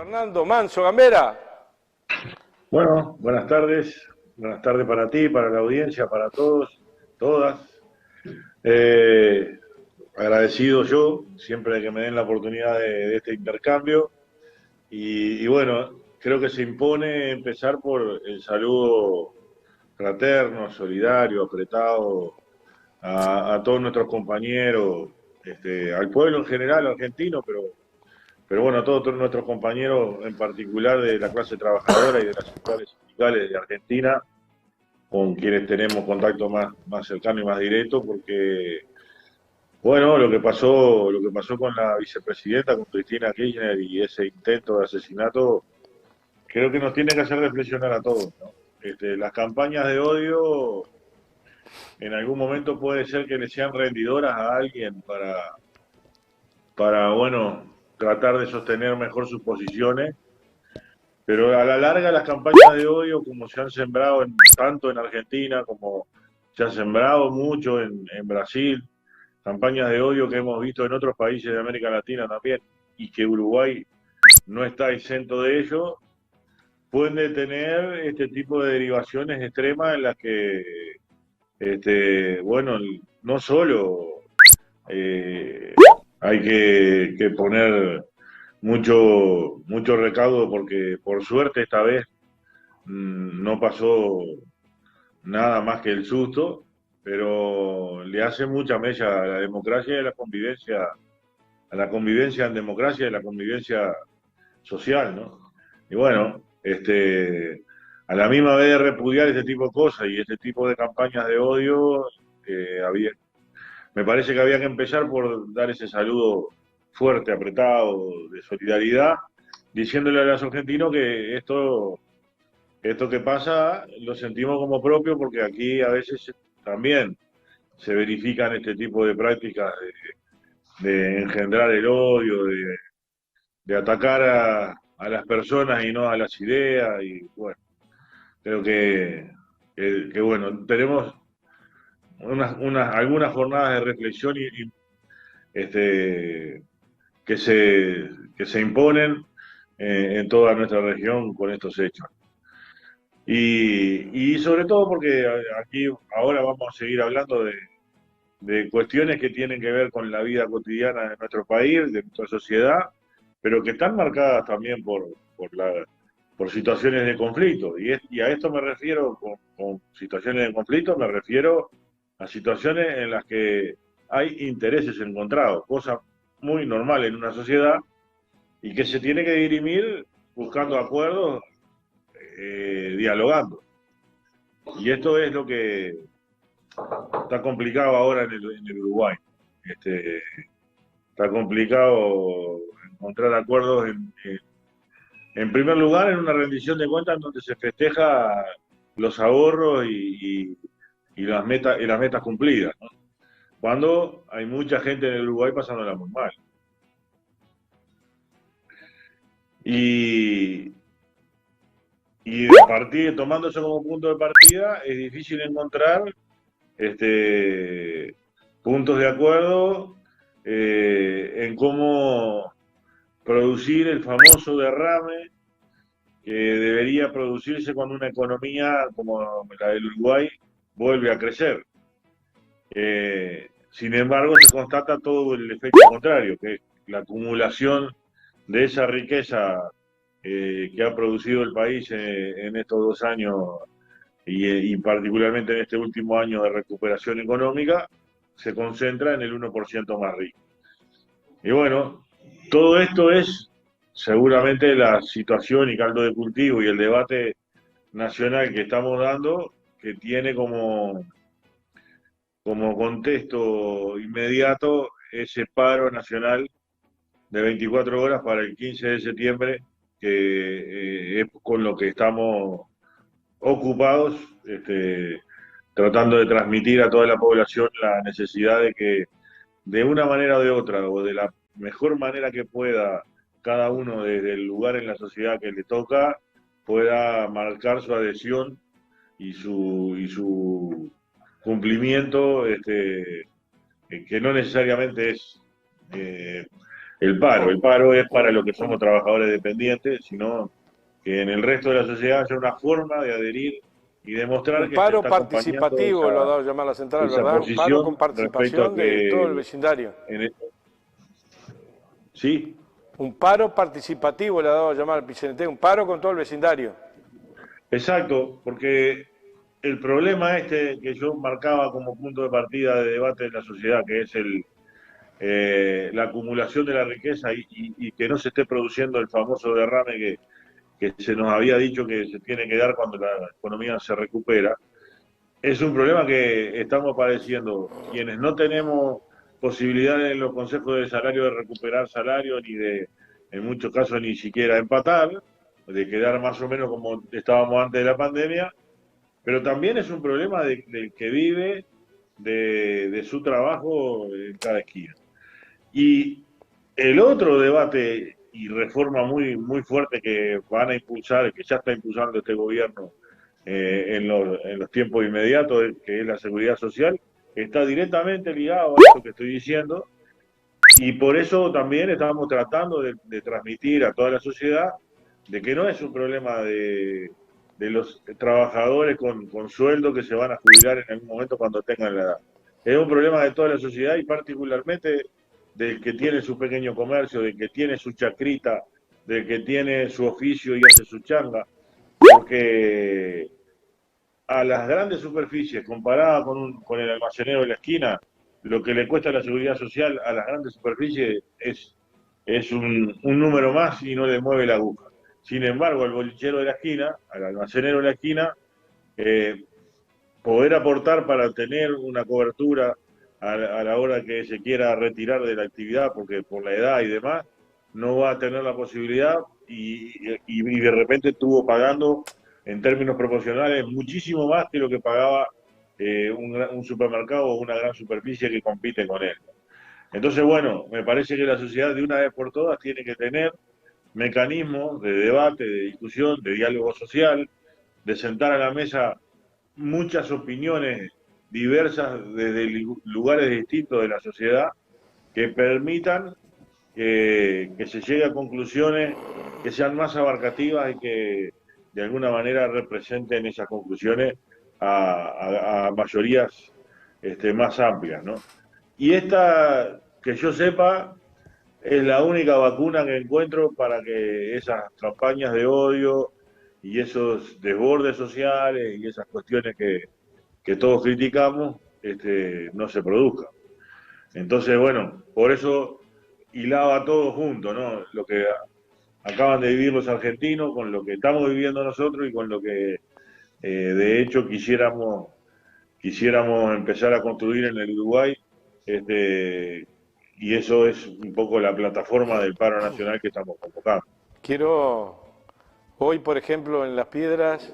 Fernando Manso Gambera. Bueno, buenas tardes para ti, para la audiencia, para todos, todas. Eh, Agradecido yo, siempre de que me den la oportunidad de este intercambio. Y bueno, creo que se impone empezar por el saludo fraterno, solidario, apretado a todos nuestros compañeros, al pueblo en general argentino, pero bueno, a todos nuestros compañeros, en particular de la clase trabajadora y de las centrales sindicales de Argentina, con quienes tenemos contacto más cercano y más directo, porque, bueno, lo que pasó con la vicepresidenta, con Cristina Kirchner y ese intento de asesinato, creo que nos tiene que hacer reflexionar a todos, ¿no? Las campañas de odio en algún momento puede ser que le sean rendidoras a alguien para bueno, tratar de sostener mejor sus posiciones. Pero a la larga las campañas de odio, como se han sembrado tanto en Argentina como se han sembrado mucho en Brasil, campañas de odio que hemos visto en otros países de América Latina también, y que Uruguay no está exento de ello, pueden tener este tipo de derivaciones extremas en las que, bueno, no solo eh, hay que poner mucho recaudo porque por suerte esta vez no pasó nada más que el susto, pero le hace mucha mella a la democracia y a la convivencia en democracia y a la convivencia social, ¿no? Y bueno, a la misma vez de repudiar este tipo de cosas y este tipo de campañas de odio, me parece que había que empezar por dar ese saludo fuerte, apretado, de solidaridad, diciéndole a los argentinos que esto que pasa lo sentimos como propio porque aquí a veces también se verifican este tipo de prácticas de engendrar el odio, de atacar a las personas y no a las ideas. Y bueno, creo que bueno, tenemos algunas jornadas de reflexión este, que se imponen en toda nuestra región con estos hechos. Y sobre todo porque aquí ahora vamos a seguir hablando de cuestiones que tienen que ver con la vida cotidiana de nuestro país, de nuestra sociedad, pero que están marcadas también por situaciones de conflicto. Y a esto me refiero, con situaciones de conflicto, me refiero a situaciones en las que hay intereses encontrados, cosa muy normal en una sociedad y que se tiene que dirimir buscando acuerdos, dialogando. Y esto es lo que está complicado ahora en el Uruguay. Este, Está complicado encontrar acuerdos en primer lugar en una rendición de cuentas en donde se festeja los ahorros y las metas cumplidas, ¿no? Cuando hay mucha gente en el Uruguay pasándola muy mal. Y, y tomando eso como punto de partida, es difícil encontrar este, puntos de acuerdo en cómo producir el famoso derrame que debería producirse cuando una economía como la del Uruguay vuelve a crecer. Sin embargo, se constata todo el efecto contrario, que es la acumulación de esa riqueza que ha producido el país en estos 2 años y particularmente en este último año de recuperación económica, se concentra en el 1% más rico. Y bueno, todo esto es seguramente la situación y caldo de cultivo y el debate nacional que estamos dando, que tiene como contexto inmediato ese paro nacional de 24 horas para el 15 de septiembre, que es con lo que estamos ocupados, tratando de transmitir a toda la población la necesidad de que de una manera o de otra, o de la mejor manera que pueda, cada uno desde el lugar en la sociedad que le toca, pueda marcar su adhesión y su cumplimiento, que no necesariamente es eh, El paro es para los que somos trabajadores dependientes, sino que en el resto de la sociedad haya una forma de adherir y demostrar Un que se paro está acompañando participativo lo ha dado a llamar la central, esa ¿verdad? Un paro con posición respecto a participación de todo el que vecindario. en el- sí, Un paro participativo le ha dado a llamar al PCNT, un paro con todo el vecindario. exacto, porque el problema este que yo marcaba como punto de partida de debate de la sociedad, que es la acumulación de la riqueza y que no se esté produciendo el famoso derrame que se nos había dicho que se tiene que dar cuando la economía se recupera, es un problema que estamos padeciendo quienes no tenemos posibilidades en los consejos de salario de recuperar salario, ni de, en muchos casos, ni siquiera empatar, de quedar más o menos como estábamos antes de la pandemia, pero también es un problema del que vive de su trabajo en cada esquina. Y el otro debate y reforma muy fuerte que van a impulsar, que ya está impulsando este gobierno en los tiempos inmediatos, que es la seguridad social, está directamente ligado a esto que estoy diciendo, y por eso también estamos tratando de transmitir a toda la sociedad de que no es un problema de los trabajadores con sueldo que se van a jubilar en algún momento cuando tengan la edad. Es un problema de toda la sociedad y particularmente del que tiene su pequeño comercio, del que tiene su chacrita, del que tiene su oficio y hace su changa, porque a las grandes superficies, comparada con el almacenero de la esquina, lo que le cuesta a la seguridad social a las grandes superficies es un número más y no le mueve la aguja. Sin embargo, al bolichero de la esquina, al almacenero de la esquina, eh, poder aportar para tener una cobertura a la hora que se quiera retirar de la actividad, porque por la edad y demás, no va a tener la posibilidad y de repente estuvo pagando en términos proporcionales muchísimo más que lo que pagaba un supermercado o una gran superficie que compite con él. Entonces, bueno, me parece que la sociedad de una vez por todas tiene que tener mecanismos de debate, de discusión, de diálogo social, de sentar a la mesa muchas opiniones diversas desde lugares distintos de la sociedad que permitan que se llegue a conclusiones que sean más abarcativas y que de alguna manera representen esas conclusiones a mayorías más amplias, ¿no? Y esta, que yo sepa, es la única vacuna que encuentro para que esas campañas de odio y esos desbordes sociales y esas cuestiones que todos criticamos no se produzcan. Entonces, bueno, por eso hilaba todo junto, ¿no? Lo que acaban de vivir los argentinos con lo que estamos viviendo nosotros y con lo que de hecho quisiéramos empezar a construir en el Uruguay, este, y eso es un poco la plataforma del paro nacional que estamos convocando. Quiero, hoy por ejemplo en Las Piedras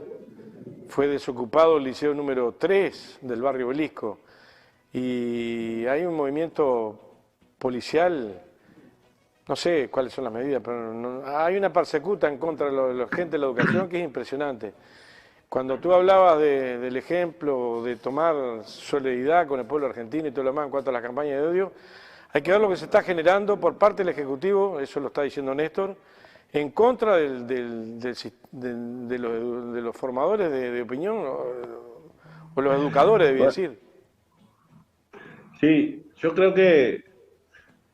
fue desocupado el liceo número 3 del barrio Belisco y hay un movimiento policial, no sé cuáles son las medidas, pero hay una persecuta en contra de la gente de la educación que es impresionante. Cuando tú hablabas del ejemplo de tomar solidaridad con el pueblo argentino y todo lo demás en cuanto a las campañas de odio, hay que ver lo que se está generando por parte del Ejecutivo, eso lo está diciendo Néstor, en contra de los formadores de opinión o los educadores, debía Bueno, decir. sí, yo creo que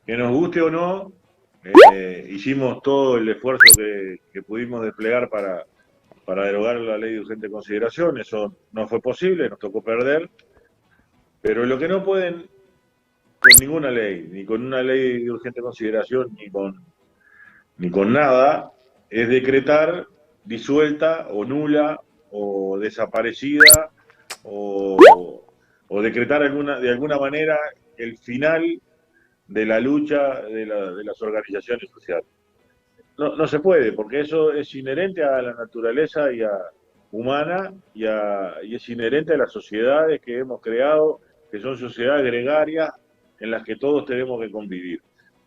nos guste o no, hicimos todo el esfuerzo que pudimos desplegar para derogar la ley de urgente consideración, eso no fue posible, nos tocó perder, pero lo que no pueden con ninguna ley, ni con una ley de urgente consideración, ni con nada, es decretar disuelta o nula o desaparecida o, o decretar de alguna manera el final de la lucha de las organizaciones sociales. No se puede, porque eso es inherente a la naturaleza humana y es inherente a las sociedades que hemos creado, que son sociedades gregarias en las que todos tenemos que convivir.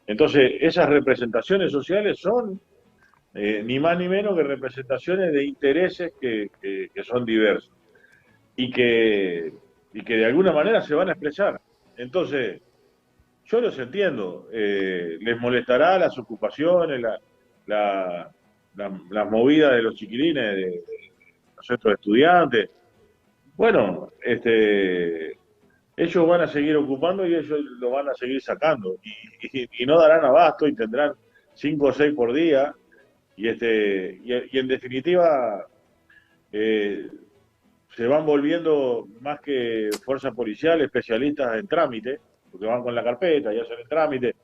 Entonces, esas representaciones sociales son ni más ni menos que representaciones de intereses que son diversos y que, y que de alguna manera se van a expresar. Entonces, yo los entiendo. Les molestará las ocupaciones, la- las movidas de los chiquilines, de los centros de estudiantes. Bueno, ellos van a seguir ocupando y ellos lo van a seguir sacando. Y no darán abasto y tendrán 5 o 6 por día. Y en definitiva, eh, se van volviendo más que fuerza policial, especialistas en trámite, porque van con la carpeta y hacen el trámite.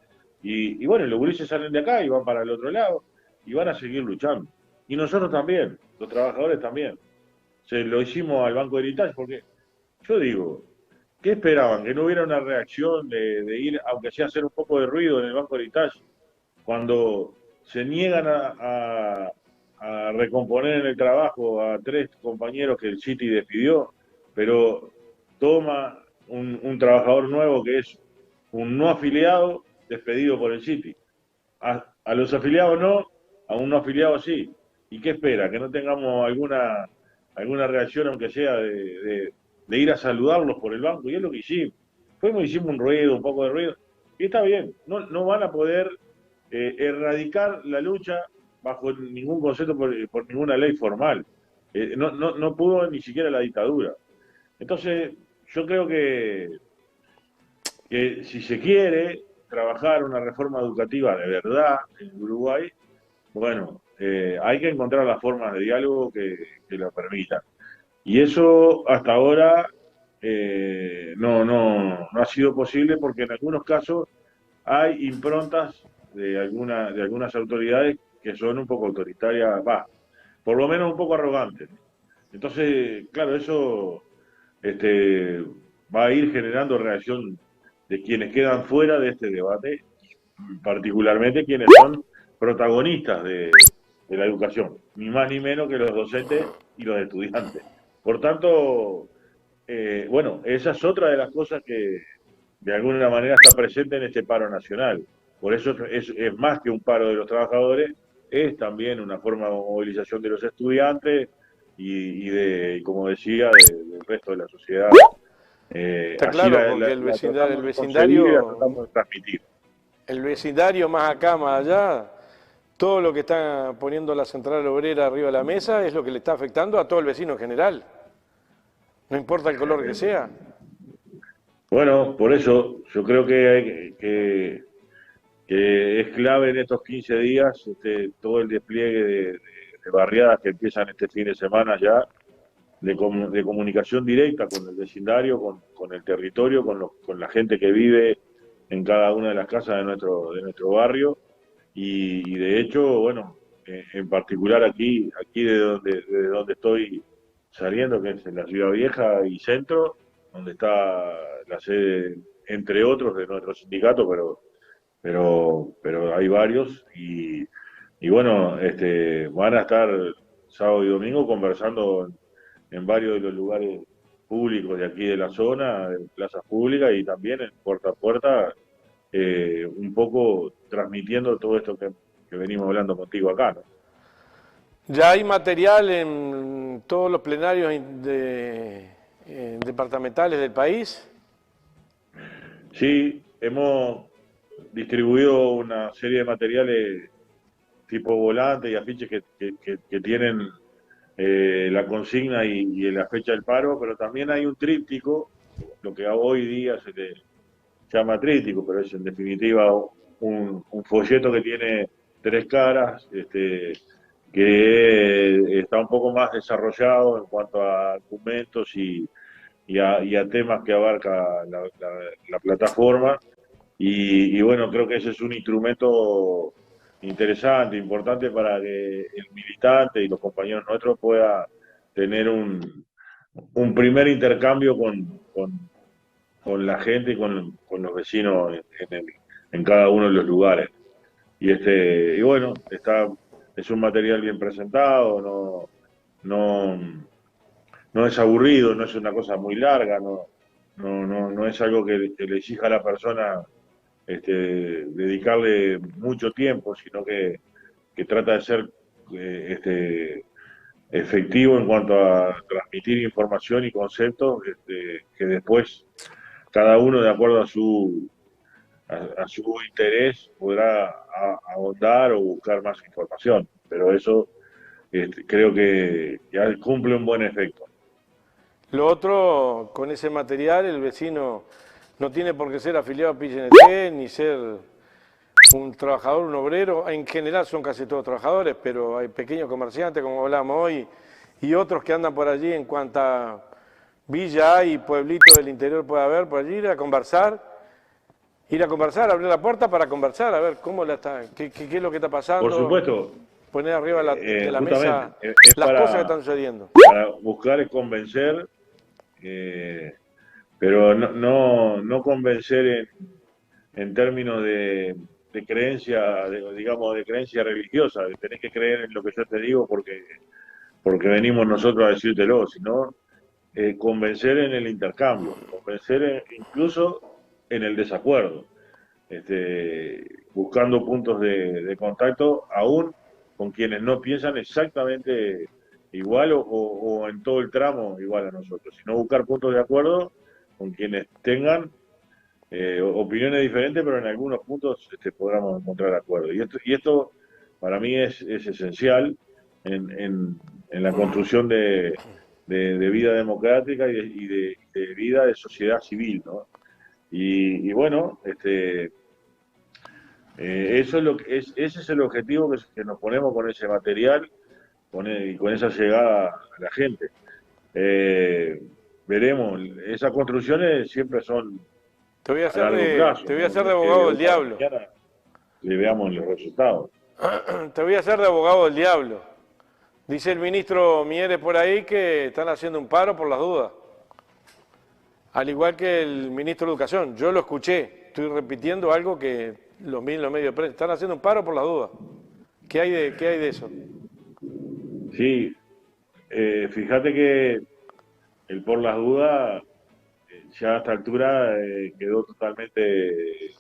Y bueno, los gurises salen de acá y van para el otro lado y van a seguir luchando. Y nosotros también, los trabajadores también. Se lo hicimos al Banco Heritage porque yo digo, ¿qué esperaban? Que no hubiera una reacción de ir, aunque sea hacer un poco de ruido en el Banco Heritage, cuando se niegan a recomponer en el trabajo a 3 compañeros que el City despidió, pero toma un trabajador nuevo que es un no afiliado despedido por el City. A los afiliados no, a un no afiliado sí. ¿Y qué espera? Que no tengamos alguna reacción, aunque sea de ir a saludarlos por el banco. Y es lo que hicimos. Fuimos, hicimos un ruido, un poco de ruido. Y está bien, no van a poder erradicar la lucha bajo ningún concepto, por ninguna ley formal. No pudo ni siquiera la dictadura. Entonces, yo creo que si se quiere trabajar una reforma educativa de verdad en Uruguay, bueno, hay que encontrar las formas de diálogo que lo permitan. Y eso hasta ahora no ha sido posible porque en algunos casos hay improntas de algunas autoridades que son un poco autoritarias, va, por lo menos un poco arrogantes. Entonces, claro, eso este, va a ir generando reacción de quienes quedan fuera de este debate, particularmente quienes son protagonistas de la educación, ni más ni menos que los docentes y los estudiantes. Por tanto, bueno, esa es otra de las cosas que de alguna manera está presente en este paro nacional. Por eso es más que un paro de los trabajadores, es también una forma de movilización de los estudiantes y como decía, del resto de la sociedad. Está Así claro, porque la tratamos de conseguir y la tratamos de transmitir. el vecindario más acá, más allá, todo lo que está poniendo la central obrera arriba de la mesa es lo que le está afectando a todo el vecino en general, no importa el color que sea. Bueno, por eso yo creo que es clave en estos 15 días todo el despliegue de barriadas que empiezan este fin de semana ya, de comunicación directa con el vecindario, con el territorio, con la gente que vive en cada una de las casas de nuestro barrio. Y de hecho, bueno, en particular aquí de donde estoy saliendo, que es en la Ciudad Vieja y Centro, donde está la sede, entre otros, de nuestro sindicato, pero hay varios. Y bueno, van a estar sábado y domingo conversando en varios de los lugares públicos de aquí de la zona, en plazas públicas y también en puerta a puerta, un poco transmitiendo todo esto que venimos hablando contigo acá, ¿no? Ya hay material en todos los plenarios departamentales del país. Sí, hemos distribuido una serie de materiales tipo volantes y afiches que tienen la consigna y la fecha del paro, pero también hay un tríptico, lo que hoy día se le llama tríptico, pero es en definitiva un folleto que tiene 3 caras, que está un poco más desarrollado en cuanto a argumentos y a temas que abarca la plataforma. Y bueno, creo que ese es un instrumento interesante, importante para que el militante y los compañeros nuestros puedan tener un primer intercambio con la gente y con los vecinos en cada uno de los lugares. Y bueno, es un material bien presentado, no, no es aburrido, no es una cosa muy larga, no es algo que le exija a la persona dedicarle mucho tiempo, sino que trata de ser efectivo en cuanto a transmitir información y conceptos, que después cada uno, de acuerdo a su interés podrá ahondar o buscar más información, pero eso creo que ya cumple un buen efecto. Lo otro, con ese material, el vecino no tiene por qué ser afiliado a PNT ni ser un trabajador, un obrero. En general son casi todos trabajadores, pero hay pequeños comerciantes, como hablamos hoy, y otros que andan por allí en cuanta villa y pueblito del interior puede haber, por allí ir a conversar, abrir la puerta para conversar, a ver cómo la está, qué es lo que está Por pasando, supuesto, poner arriba de la justamente, mesa es las cosas que están sucediendo. para buscar y convencer, pero no convencer en términos de creencia, digamos, de creencia religiosa, de tenés que creer en lo que yo te digo porque venimos nosotros a decírtelo, sino convencer en el intercambio, convencer incluso en el desacuerdo, buscando puntos de contacto aún con quienes no piensan exactamente igual o en todo el tramo igual a nosotros, sino buscar puntos de acuerdo con quienes tengan opiniones diferentes, pero en algunos puntos podamos encontrar acuerdo. Y esto para mí es esencial en la construcción de vida democrática y de vida de sociedad civil, ¿no? Y bueno, eso es ese es el objetivo que nos ponemos con ese material y con esa llegada a la gente. Eh, Veremos, esas construcciones siempre son a largo plazo, Te voy a ¿no? hacer No de es que de abogado hoy del para diablo. mañana le veamos los resultados. Te voy a hacer de abogado del diablo. Dice el ministro Mieres por ahí que están haciendo un paro por las dudas. Al igual que el ministro de Educación. Yo lo escuché. Estoy repitiendo algo que los vi en los medios de prensa. Están haciendo un paro por las dudas. Qué hay de eso? Sí, fíjate que el por las dudas ya a esta altura quedó totalmente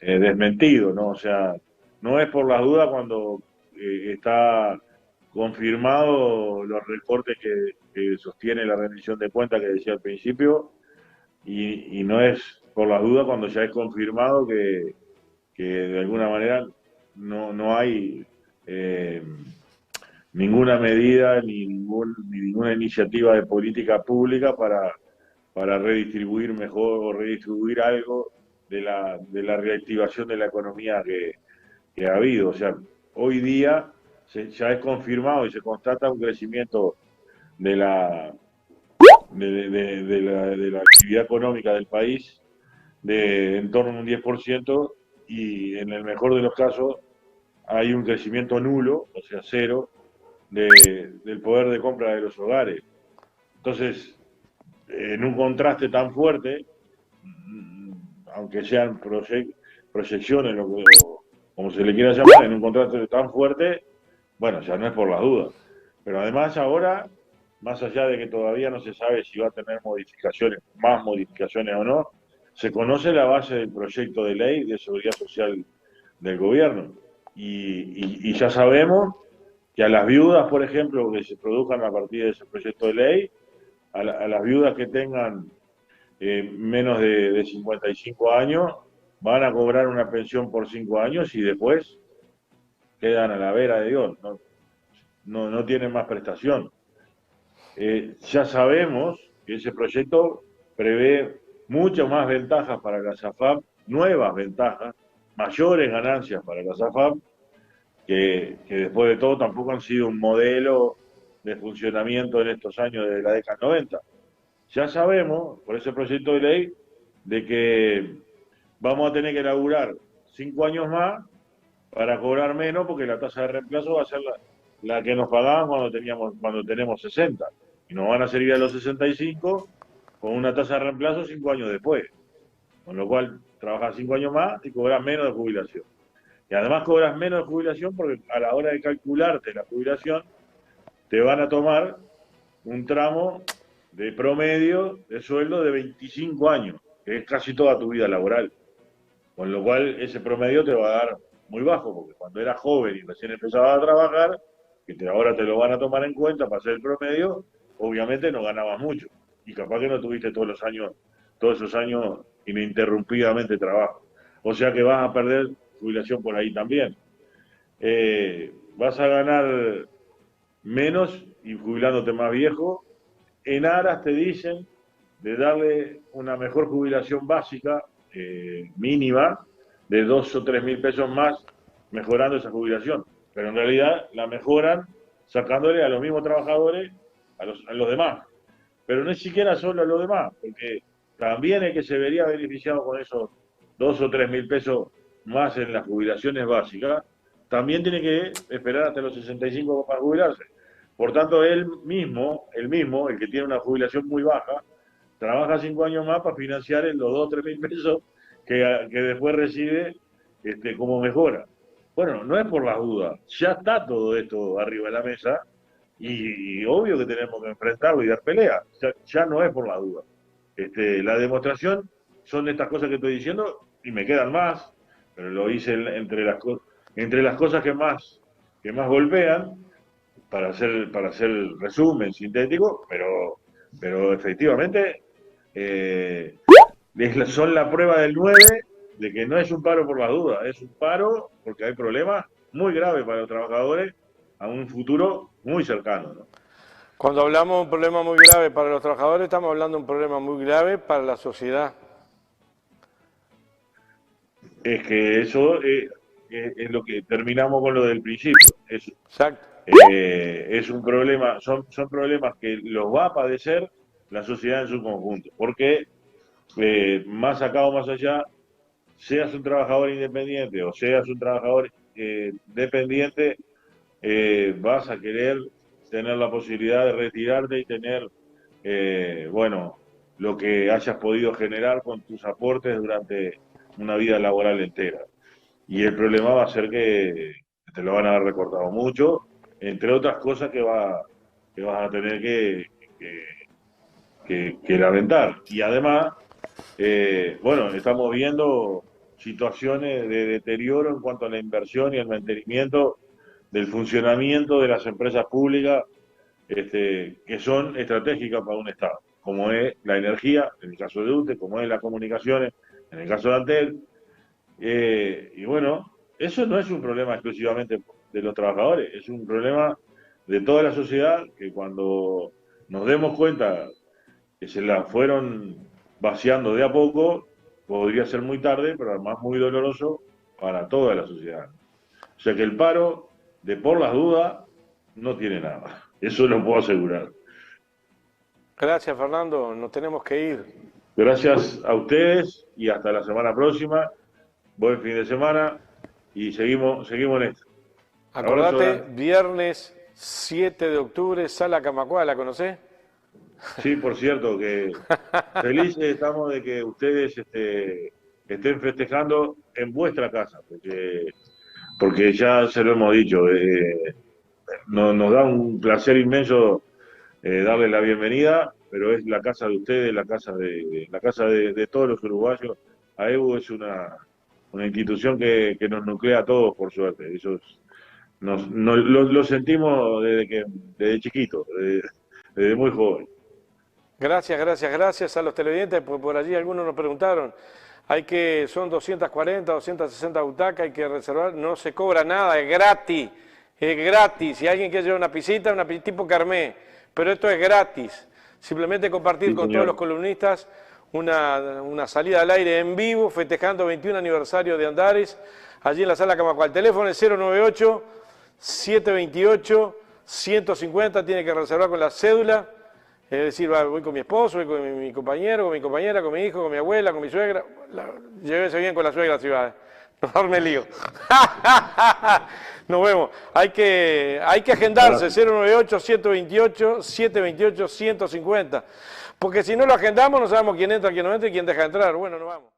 desmentido, ¿no? O sea, no es por las dudas cuando está confirmado los recortes que sostiene la rendición de cuentas que decía al principio, y no es por las dudas cuando ya es confirmado que de alguna manera no hay eh, ninguna medida ni ninguna iniciativa de política pública para redistribuir mejor o redistribuir algo de la reactivación de la economía que ha habido. O sea, hoy día ya es confirmado y se constata un crecimiento de la, de la actividad económica del país de en torno a un 10% y en el mejor de los casos hay un crecimiento nulo, o sea, cero, del poder de compra de los hogares. Entonces, en un contraste tan fuerte, aunque sean proyecciones, como se le quiera llamar, en un contraste tan fuerte, bueno, ya no es por las dudas. Pero además ahora, más allá de que todavía no se sabe si va a tener modificaciones, más modificaciones o no, se conoce la base del proyecto de ley de seguridad social del gobierno. Y ya sabemos que a las viudas, por ejemplo, que se produzcan a partir de ese proyecto de ley, a las viudas que tengan menos de 55 años, van a cobrar una pensión por 5 años y después quedan a la vera de Dios, no tienen más prestación. Ya sabemos que ese proyecto prevé muchas más ventajas para las AFAP, nuevas ventajas, mayores ganancias para las AFAP, que después de todo tampoco han sido un modelo de funcionamiento en estos años de la década 90. Ya sabemos, por ese proyecto de ley, de que vamos a tener que laburar 5 años más para cobrar menos, porque la tasa de reemplazo va a ser la que nos pagaban cuando tenemos 60. Y nos van a servir a los 65 con una tasa de reemplazo 5 años después. Con lo cual, trabajas 5 años más y cobras menos de jubilación. Y además cobras menos de jubilación porque a la hora de calcularte la jubilación, te van a tomar un tramo de promedio de sueldo de 25 años, que es casi toda tu vida laboral. Con lo cual, ese promedio te va a dar muy bajo, porque cuando eras joven y recién empezabas a trabajar, ahora te lo van a tomar en cuenta para hacer el promedio, obviamente no ganabas mucho. Y capaz que no tuviste todos esos años ininterrumpidamente trabajo. O sea que vas a perder jubilación por ahí también. Vas a ganar menos y jubilándote más viejo. En aras te dicen de darle una mejor jubilación básica, mínima, de 2 o 3 mil pesos más, mejorando esa jubilación. Pero en realidad la mejoran sacándole a los mismos trabajadores, a los demás. Pero no es siquiera solo a los demás, porque también el que se vería beneficiado con esos 2 o 3 mil pesos más en las jubilaciones básicas, también tiene que esperar hasta los 65 para jubilarse. Por tanto, el que tiene una jubilación muy baja, trabaja 5 años más para financiar los 2 o 3 mil pesos que después recibe como mejora. Bueno, no es por las dudas, ya está todo esto arriba de la mesa y obvio que tenemos que enfrentarlo y dar pelea, ya no es por las dudas. La demostración son estas cosas que estoy diciendo y me quedan más, pero lo hice entre las cosas que más golpean para hacer el resumen sintético, pero efectivamente son la prueba del 9 de que no es un paro por las dudas, es un paro porque hay problemas muy graves para los trabajadores a un futuro muy cercano, ¿no? Cuando hablamos de un problema muy grave para los trabajadores, estamos hablando de un problema muy grave para la sociedad. Es que eso es lo que terminamos con lo del principio. Exacto. Es un problema, son problemas que los va a padecer la sociedad en su conjunto, porque más acá o más allá, seas un trabajador independiente o seas un trabajador dependiente, vas a querer tener la posibilidad de retirarte y tener, bueno, lo que hayas podido generar con tus aportes durante una vida laboral entera. Y el problema va a ser que te lo van a haber recortado mucho, entre otras cosas que vas a tener que lamentar. Y además, bueno, estamos viendo situaciones de deterioro en cuanto a la inversión y el mantenimiento del funcionamiento de las empresas públicas que son estratégicas para un Estado, como es la energía, en el caso de UTE, como es las comunicaciones, en el caso de Antel. Y bueno, eso no es un problema exclusivamente de los trabajadores, es un problema de toda la sociedad que cuando nos demos cuenta que se la fueron vaciando de a poco, podría ser muy tarde, pero además muy doloroso para toda la sociedad. O sea que el paro, de por las dudas, no tiene nada. Eso lo puedo asegurar. Gracias, Fernando. Nos tenemos que ir. Gracias a ustedes y hasta la semana próxima. Buen fin de semana y seguimos en esto. Acordate, viernes 7 de octubre, Sala Camacuá, ¿la conocés? Sí, por cierto, que felices estamos de que ustedes estén festejando en vuestra casa, porque ya se lo hemos dicho, nos da un placer inmenso darle la bienvenida, pero es la casa de ustedes, la casa de todos los uruguayos. AEBU es una institución que nos nuclea a todos, por suerte. Eso lo sentimos desde chiquito, desde muy joven. Gracias a los televidentes, porque por allí algunos nos preguntaron. Son 240, 260 butacas, hay que reservar, no se cobra nada, es gratis. Es gratis. Si alguien quiere llevar una pisita, tipo Carmé, pero esto es gratis. Simplemente compartir con todos los columnistas una salida al aire en vivo, festejando 21 aniversario de Andares, allí en la Sala Camacuá. El teléfono es 098-728-150, tiene que reservar con la cédula. Es decir, voy con mi esposo, voy con mi compañero, con mi compañera, con mi hijo, con mi abuela, con mi suegra. Llévese bien con la suegra, si va. No darme lío. Nos vemos. Hay que agendarse, 098-728-150. Porque si no lo agendamos, no sabemos quién entra, quién no entra y quién deja de entrar. Bueno, nos vamos.